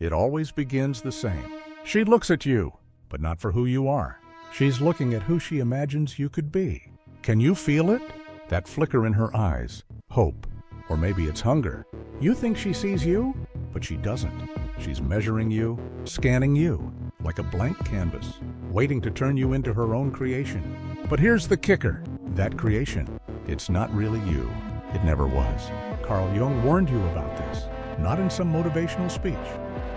It always begins the same. She looks at you, but not for who you are. She's looking at who she imagines you could be. Can you feel it? That flicker in her eyes, hope, or maybe it's hunger. You think she sees you, but she doesn't. She's measuring you, scanning you, like a blank canvas, waiting to turn you into her own creation. But here's the kicker. That creation, it's not really you. It never was. Carl Jung warned you about this, not in some motivational speech.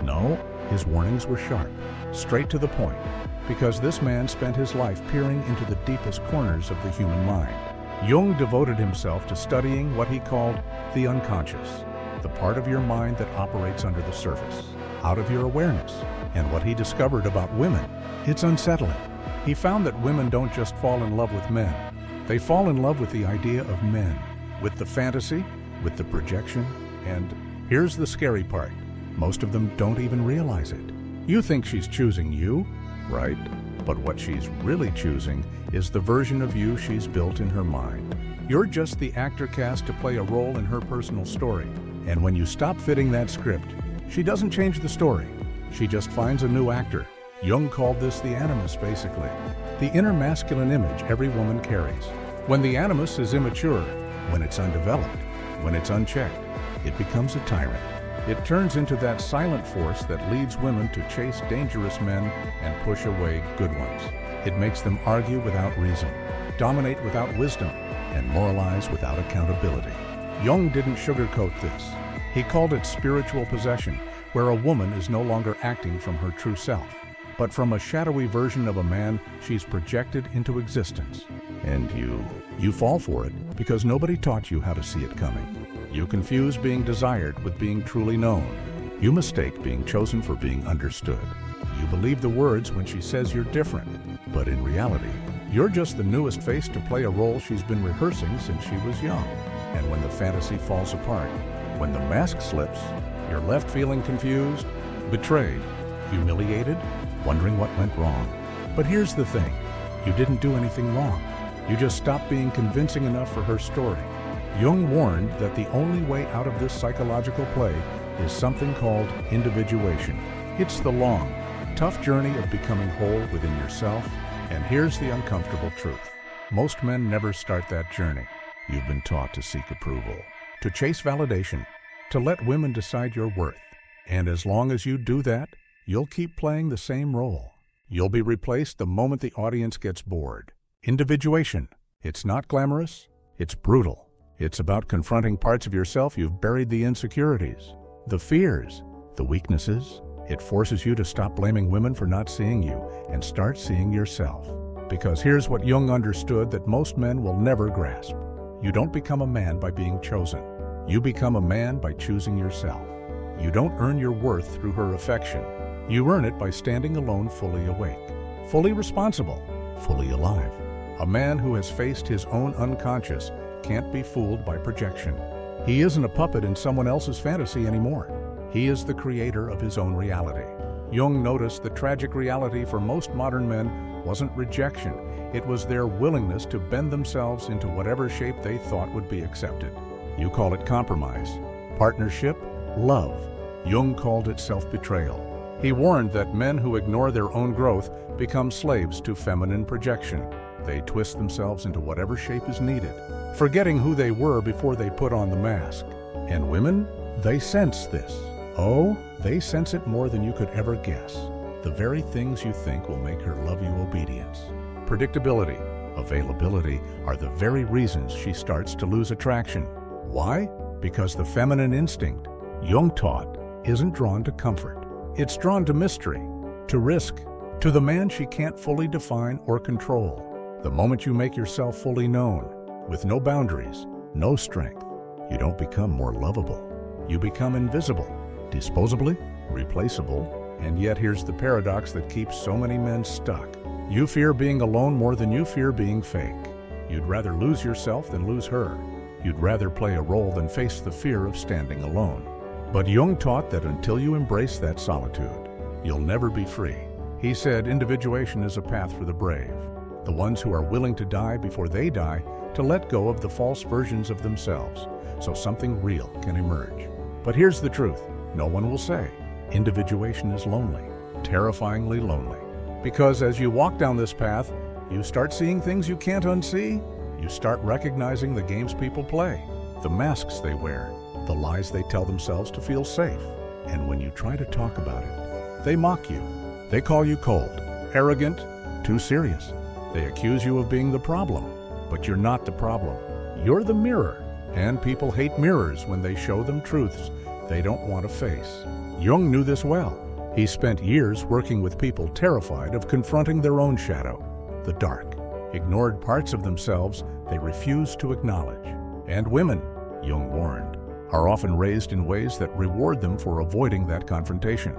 No, his warnings were sharp, straight to the point, because this man spent his life peering into the deepest corners of the human mind. Jung devoted himself to studying what he called the unconscious, the part of your mind that operates under the surface, out of your awareness. And what he discovered about women, it's unsettling. He found that women don't just fall in love with men. They fall in love with the idea of men, with the fantasy, with the projection, and here's the scary part. Most of them don't even realize it. You think she's choosing you, right? But what she's really choosing is the version of you she's built in her mind. You're just the actor cast to play a role in her personal story. And when you stop fitting that script, she doesn't change the story. She just finds a new actor. Jung called this the animus, basically. The inner masculine image every woman carries. When the animus is immature, when it's undeveloped, when it's unchecked, it becomes a tyrant. It turns into that silent force that leads women to chase dangerous men and push away good ones. It makes them argue without reason, dominate without wisdom, and moralize without accountability. Jung didn't sugarcoat this. He called it spiritual possession, where a woman is no longer acting from her true self, but from a shadowy version of a man she's projected into existence. And you fall for it because nobody taught you how to see it coming. You confuse being desired with being truly known. You mistake being chosen for being understood. You believe the words when she says you're different, but in reality, you're just the newest face to play a role she's been rehearsing since she was young. And when the fantasy falls apart, when the mask slips, you're left feeling confused, betrayed, humiliated, wondering what went wrong. But here's the thing, you didn't do anything wrong. You just stopped being convincing enough for her story. Jung warned that the only way out of this psychological play is something called individuation. It's the long, tough journey of becoming whole within yourself. And here's the uncomfortable truth. Most men never start that journey. You've been taught to seek approval, to chase validation, to let women decide your worth. And as long as you do that, you'll keep playing the same role. You'll be replaced the moment the audience gets bored. Individuation. It's not glamorous. It's brutal. It's about confronting parts of yourself you've buried, the insecurities, the fears, the weaknesses. It forces you to stop blaming women for not seeing you and start seeing yourself. Because here's what Jung understood that most men will never grasp. You don't become a man by being chosen. You become a man by choosing yourself. You don't earn your worth through her affection. You earn it by standing alone, fully awake, fully responsible, fully alive. A man who has faced his own unconscious can't be fooled by projection. He isn't a puppet in someone else's fantasy anymore. He is the creator of his own reality. Jung noticed the tragic reality for most modern men wasn't rejection. It was their willingness to bend themselves into whatever shape they thought would be accepted. You call it compromise, partnership, love. Jung called it self-betrayal. He warned that men who ignore their own growth become slaves to feminine projection. They twist themselves into whatever shape is needed, forgetting who they were before they put on the mask. And women, they sense this. Oh, they sense it more than you could ever guess. The very things you think will make her love you: obedience, predictability, availability are the very reasons she starts to lose attraction. Why? Because the feminine instinct, Jung taught, isn't drawn to comfort. It's drawn to mystery, to risk, to the man she can't fully define or control. The moment you make yourself fully known, with no boundaries, no strength, you don't become more lovable. You become invisible, disposably, replaceable. And yet here's the paradox that keeps so many men stuck. You fear being alone more than you fear being fake. You'd rather lose yourself than lose her. You'd rather play a role than face the fear of standing alone. But Jung taught that until you embrace that solitude, you'll never be free. He said individuation is a path for the brave, the ones who are willing to die before they die, to let go of the false versions of themselves, so something real can emerge. But here's the truth, no one will say. Individuation is lonely, terrifyingly lonely. Because as you walk down this path, you start seeing things you can't unsee. You start recognizing the games people play, the masks they wear, the lies they tell themselves to feel safe. And when you try to talk about it, they mock you. They call you cold, arrogant, too serious. They accuse you of being the problem, but you're not the problem. You're the mirror, and people hate mirrors when they show them truths they don't want to face. Jung knew this well. He spent years working with people terrified of confronting their own shadow, the dark, ignored parts of themselves they refused to acknowledge. And women, Jung warned, are often raised in ways that reward them for avoiding that confrontation.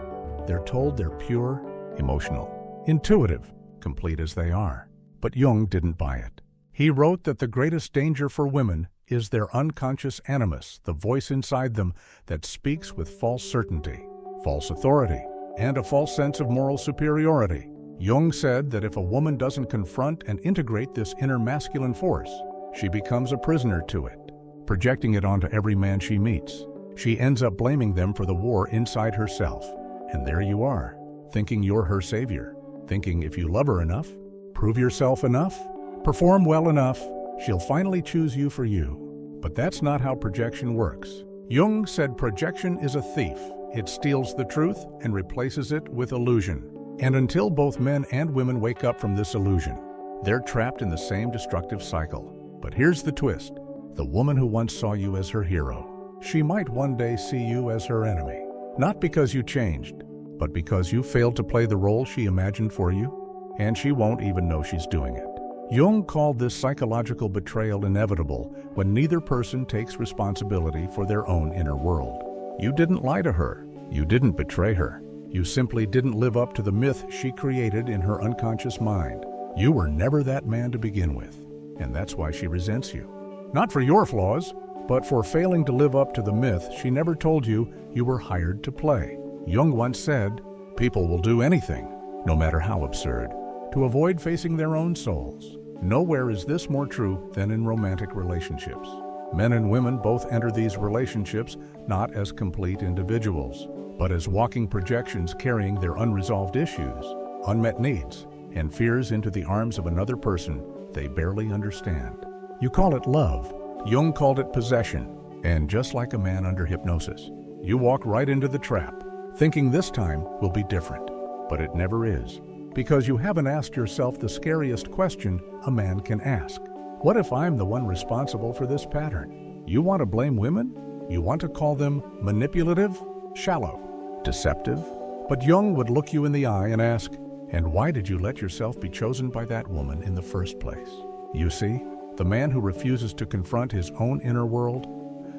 They're told they're pure, emotional, intuitive, complete as they are. But Jung didn't buy it. He wrote that the greatest danger for women is their unconscious animus, the voice inside them that speaks with false certainty, false authority, and a false sense of moral superiority. Jung said that if a woman doesn't confront and integrate this inner masculine force, she becomes a prisoner to it, projecting it onto every man she meets. She ends up blaming them for the war inside herself. And there you are, thinking you're her savior, thinking if you love her enough, prove yourself enough, perform well enough, she'll finally choose you for you. But that's not how projection works. Jung said projection is a thief. It steals the truth and replaces it with illusion. And until both men and women wake up from this illusion, they're trapped in the same destructive cycle. But here's the twist. The woman who once saw you as her hero, she might one day see you as her enemy. Not because you changed, but because you failed to play the role she imagined for you, and she won't even know she's doing it. Jung called this psychological betrayal inevitable when neither person takes responsibility for their own inner world. You didn't lie to her. You didn't betray her. You simply didn't live up to the myth she created in her unconscious mind. You were never that man to begin with, and that's why she resents you. Not for your flaws, but for failing to live up to the myth she never told you you were hired to play. Jung once said, "People will do anything, no matter how absurd, to avoid facing their own souls." Nowhere is this more true than in romantic relationships. Men and women both enter these relationships not as complete individuals, but as walking projections carrying their unresolved issues, unmet needs, and fears into the arms of another person they barely understand. You call it love. Jung called it possession. And just like a man under hypnosis, you walk right into the trap, thinking this time will be different. But it never is, because you haven't asked yourself the scariest question a man can ask. What if I'm the one responsible for this pattern? You want to blame women? You want to call them manipulative, shallow, deceptive? But Jung would look you in the eye and ask, and why did you let yourself be chosen by that woman in the first place? You see, the man who refuses to confront his own inner world,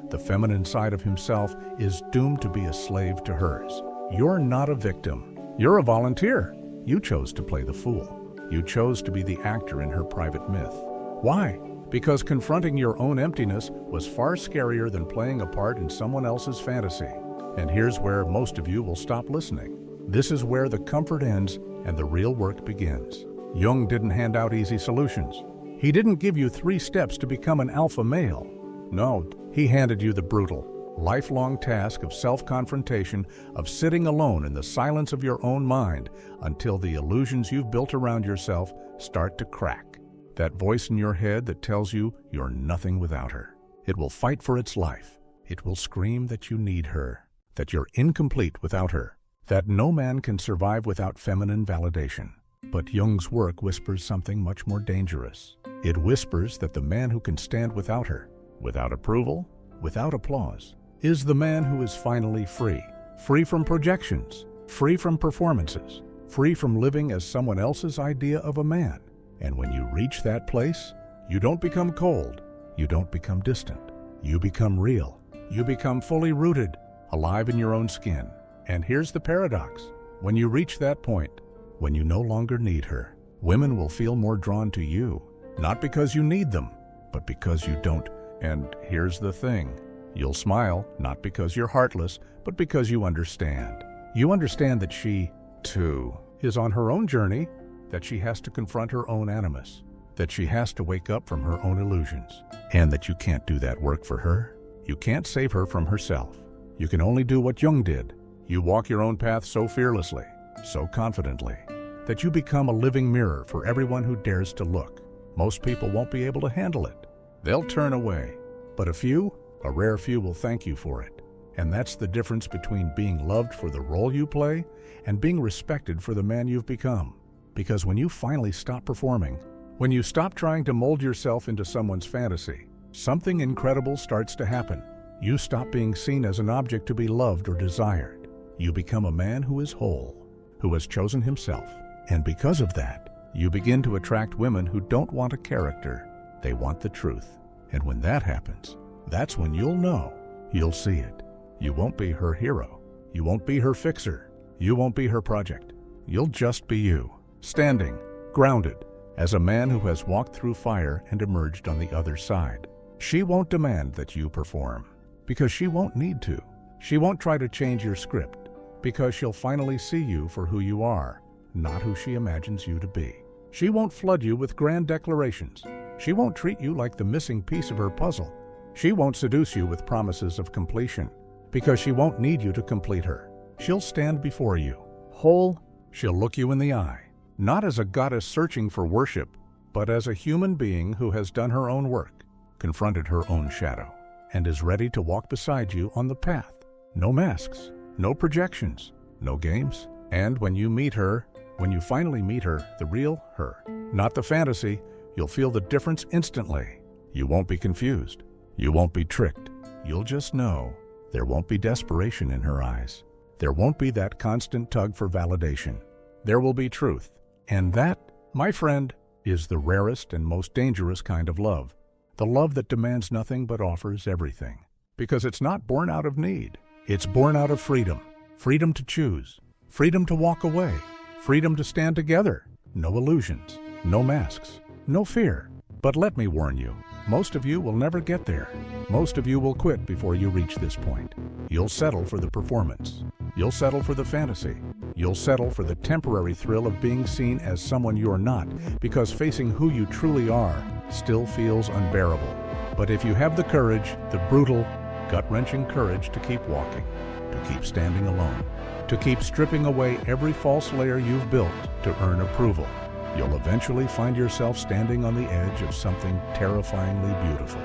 the feminine side of himself, is doomed to be a slave to hers. You're not a victim. You're a volunteer. You chose to play the fool. You chose to be the actor in her private myth. Why? Because confronting your own emptiness was far scarier than playing a part in someone else's fantasy. And here's where most of you will stop listening. This is where the comfort ends and the real work begins. Jung didn't hand out easy solutions. He didn't give you 3 steps to become an alpha male. No, he handed you the brutal, lifelong task of self-confrontation, of sitting alone in the silence of your own mind until the illusions you've built around yourself start to crack. That voice in your head that tells you you're nothing without her. It will fight for its life. It will scream that you need her, that you're incomplete without her, that no man can survive without feminine validation. But Jung's work whispers something much more dangerous. It whispers that the man who can stand without her, without approval, without applause, is the man who is finally free. Free from projections, free from performances, free from living as someone else's idea of a man. And when you reach that place, you don't become cold, you don't become distant, you become real. You become fully rooted, alive in your own skin. And here's the paradox. When you reach that point, when you no longer need her, women will feel more drawn to you, not because you need them, but because you don't. And here's the thing. You'll smile, not because you're heartless, but because you understand. You understand that she, too, is on her own journey, that she has to confront her own animus, that she has to wake up from her own illusions, and that you can't do that work for her. You can't save her from herself. You can only do what Jung did. You walk your own path so fearlessly, so confidently, that you become a living mirror for everyone who dares to look. Most people won't be able to handle it. They'll turn away. But a rare few will thank you for it. And that's the difference between being loved for the role you play and being respected for the man you've become. Because when you finally stop performing, when you stop trying to mold yourself into someone's fantasy, something incredible starts to happen. You stop being seen as an object to be loved or desired. You become a man who is whole, who has chosen himself. And because of that, you begin to attract women who don't want a character. They want the truth. And when that happens, that's when you'll know. You'll see it. You won't be her hero. You won't be her fixer. You won't be her project. You'll just be you, standing, grounded, as a man who has walked through fire and emerged on the other side. She won't demand that you perform, because she won't need to. She won't try to change your script, because she'll finally see you for who you are, not who she imagines you to be. She won't flood you with grand declarations. She won't treat you like the missing piece of her puzzle. She won't seduce you with promises of completion, because she won't need you to complete her. She'll stand before you, whole. She'll look you in the eye, not as a goddess searching for worship, but as a human being who has done her own work, confronted her own shadow, and is ready to walk beside you on the path. No masks, no projections, no games. And when you meet her, when you finally meet her, the real her, not the fantasy, you'll feel the difference instantly. You won't be confused. You won't be tricked. You'll just know. There won't be desperation in her eyes. There won't be that constant tug for validation. There will be truth. And that, my friend, is the rarest and most dangerous kind of love. The love that demands nothing but offers everything. Because it's not born out of need. It's born out of freedom. Freedom to choose. Freedom to walk away. Freedom to stand together. No illusions. No masks. No fear. But let me warn you, most of you will never get there. Most of you will quit before you reach this point. You'll settle for the performance. You'll settle for the fantasy. You'll settle for the temporary thrill of being seen as someone you're not, because facing who you truly are still feels unbearable. But if you have the courage, the brutal, gut-wrenching courage to keep walking, to keep standing alone, to keep stripping away every false layer you've built to earn approval, you'll eventually find yourself standing on the edge of something terrifyingly beautiful.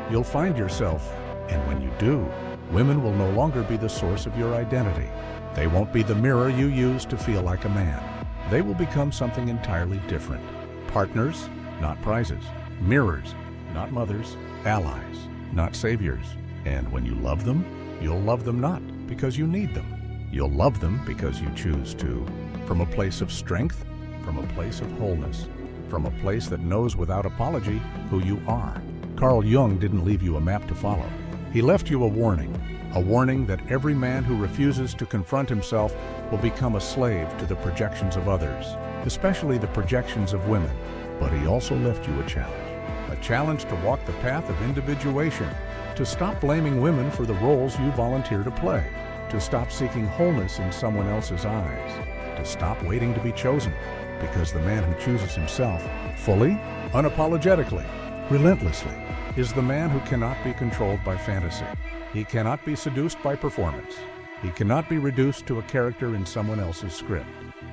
You'll find yourself, and when you do, women will no longer be the source of your identity. They won't be the mirror you use to feel like a man. They will become something entirely different. Partners, not prizes. Mirrors, not mothers. Allies, not saviors. And when you love them, you'll love them not because you need them. You'll love them because you choose to. From a place of strength, from a place of wholeness, from a place that knows without apology who you are. Carl Jung didn't leave you a map to follow. He left you a warning that every man who refuses to confront himself will become a slave to the projections of others, especially the projections of women. But he also left you a challenge to walk the path of individuation, to stop blaming women for the roles you volunteer to play, to stop seeking wholeness in someone else's eyes, to stop waiting to be chosen, because the man who chooses himself fully, unapologetically, relentlessly, is the man who cannot be controlled by fantasy. He cannot be seduced by performance. He cannot be reduced to a character in someone else's script.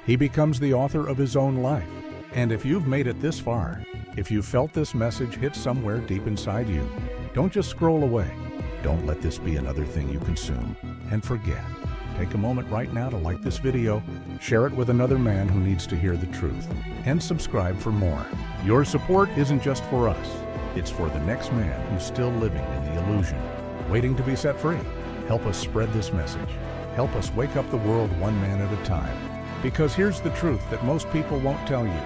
He becomes the author of his own life. And if you've made it this far, if you felt this message hit somewhere deep inside you, don't just scroll away. Don't let this be another thing you consume and forget. Take a moment right now to like this video, share it with another man who needs to hear the truth, and subscribe for more. Your support isn't just for us. It's for the next man who's still living in the illusion, waiting to be set free. Help us spread this message. Help us wake up the world one man at a time. Because here's the truth that most people won't tell you.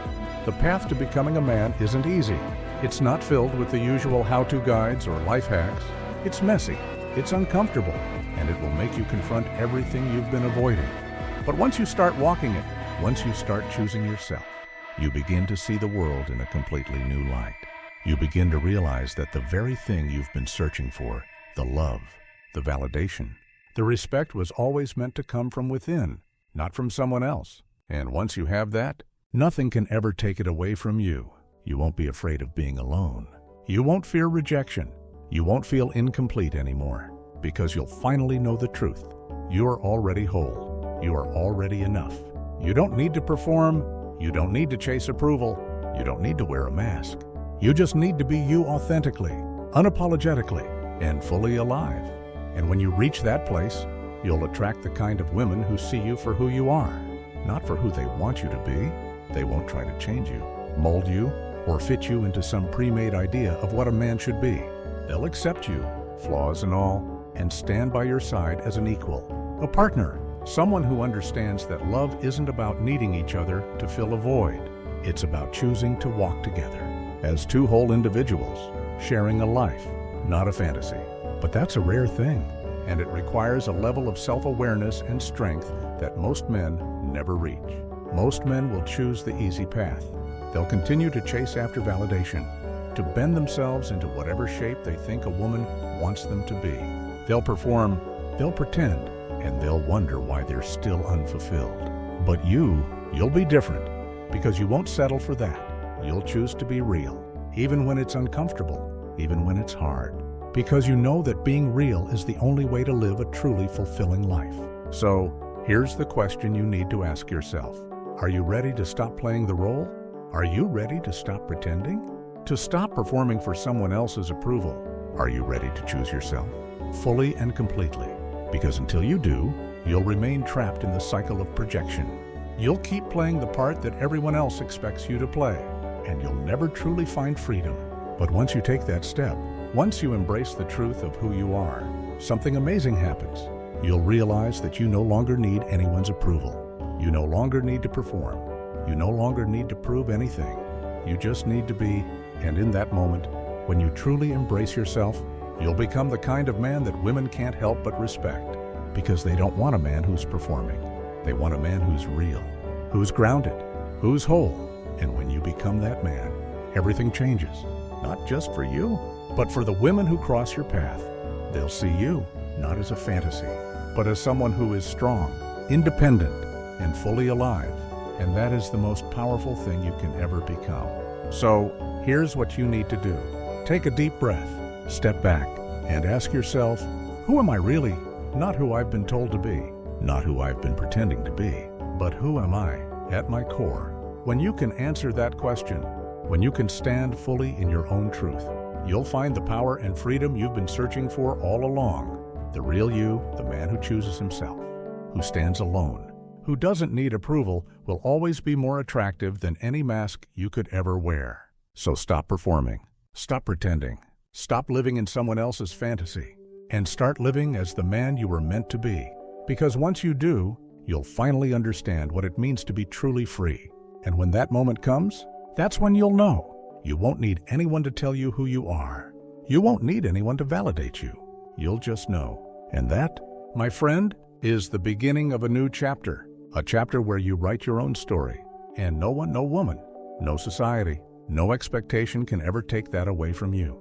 The path to becoming a man isn't easy. It's not filled with the usual how-to guides or life hacks. It's messy, it's uncomfortable, and it will make you confront everything you've been avoiding. But once you start walking it, once you start choosing yourself, you begin to see the world in a completely new light. You begin to realize that the very thing you've been searching for, the love, the validation, the respect was always meant to come from within, not from someone else. And once you have that, nothing can ever take it away from you. You won't be afraid of being alone. You won't fear rejection. You won't feel incomplete anymore, because you'll finally know the truth. you are already whole. You are already enough. You don't need to perform. You don't need to chase approval. You don't need to wear a mask. You just need to be you authentically, unapologetically, and fully alive. And when you reach that place, you'll attract the kind of women who see you for who you are, not for who they want you to be. They won't try to change you, mold you, or fit you into some pre-made idea of what a man should be. They'll accept you, flaws and all, and stand by your side as an equal, a partner, someone who understands that love isn't about needing each other to fill a void. It's about choosing to walk together as two whole individuals, sharing a life, not a fantasy. But that's a rare thing, and it requires a level of self-awareness and strength that most men never reach. Most men will choose the easy path. They'll continue to chase after validation, to bend themselves into whatever shape they think a woman wants them to be. They'll perform, they'll pretend, and they'll wonder why they're still unfulfilled. But you'll be different, because you won't settle for that. You'll choose to be real, even when it's uncomfortable, even when it's hard, because you know that being real is the only way to live a truly fulfilling life. So, here's the question you need to ask yourself. Are you ready to stop playing the role? Are you ready to stop pretending? To stop performing for someone else's approval? Are you ready to choose yourself, fully and completely? Because until you do, you'll remain trapped in the cycle of projection. You'll keep playing the part that everyone else expects you to play, and you'll never truly find freedom. But once you take that step, once you embrace the truth of who you are, something amazing happens. You'll realize that you no longer need anyone's approval. You no longer need to perform. You no longer need to prove anything. You just need to be, and in that moment, when you truly embrace yourself, you'll become the kind of man that women can't help but respect, because they don't want a man who's performing. They want a man who's real, who's grounded, who's whole. And when you become that man, everything changes, not just for you, but for the women who cross your path. They'll see you not as a fantasy, but as someone who is strong, independent, and fully alive. And that is the most powerful thing you can ever become. So, here's what you need to do. Take a deep breath, step back, and ask yourself, who am I really? Not who I've been told to be, not who I've been pretending to be, but who am I at my core? When you can answer that question, when you can stand fully in your own truth, you'll find the power and freedom you've been searching for all along. The real you, the man who chooses himself, who stands alone, who doesn't need approval, will always be more attractive than any mask you could ever wear. So stop performing, stop pretending, stop living in someone else's fantasy, and start living as the man you were meant to be. Because once you do, you'll finally understand what it means to be truly free. And when that moment comes, that's when you'll know. You won't need anyone to tell you who you are. You won't need anyone to validate you. You'll just know. And that, my friend, is the beginning of a new chapter. A chapter where you write your own story. And no one, no woman, no society, no expectation can ever take that away from you.